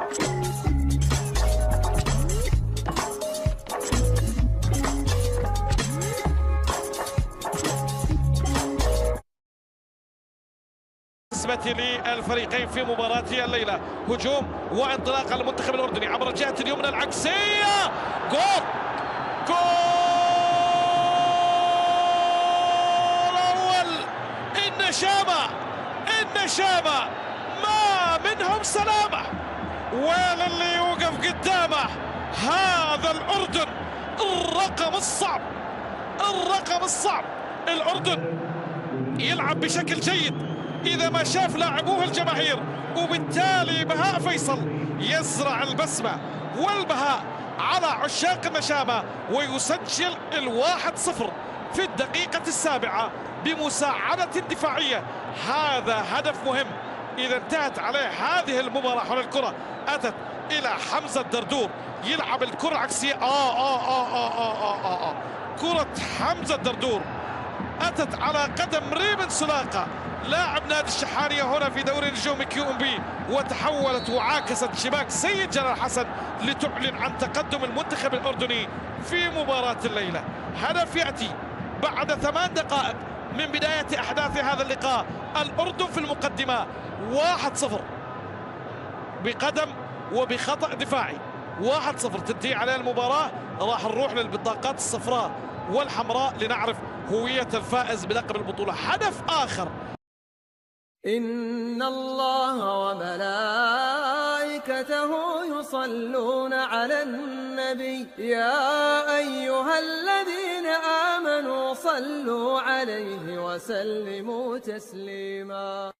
بالنسبة للفريقين في مباراة الليلة، هجوم وانطلاق المنتخب الأردني عبر الجهة اليمنى العكسية. جول جول أول. النشامة ما منهم سلامة، ويل اللي يوقف قدامه. هذا الأردن الرقم الصعب. الأردن يلعب بشكل جيد إذا ما شاف لاعبوه الجماهير، وبالتالي بهاء فيصل يزرع البسمة والبهاء على عشاق النشامة ويسجل 1-0 في الدقيقة 7 بمساعدة دفاعية. هذا هدف مهم. إذا انتهت عليه هذه المباراة حول الكرة أتت إلى حمزة الدردور يلعب الكرة العكسية. كرة حمزة الدردور أتت على قدم ريبن سلاقة لاعب نادي الشحانية هنا في دوري نجوم QMB، وتحولت وعاكست شباك سيد جلال حسن لتعلن عن تقدم المنتخب الأردني في مباراة الليلة. هدف يأتي بعد 8 دقائق من بداية أحداث هذا اللقاء. الأردن في المقدمة 1-0 بقدم وبخطأ دفاعي. 1-0 تنتهي عليه المباراة. راح نروح للبطاقات الصفراء والحمراء لنعرف هوية الفائز بلقب البطولة. هدف آخر. إن الله وملائكته يصلون على النبي يا أيها الذين آمنوا صلوا عليه وسلموا تسليما.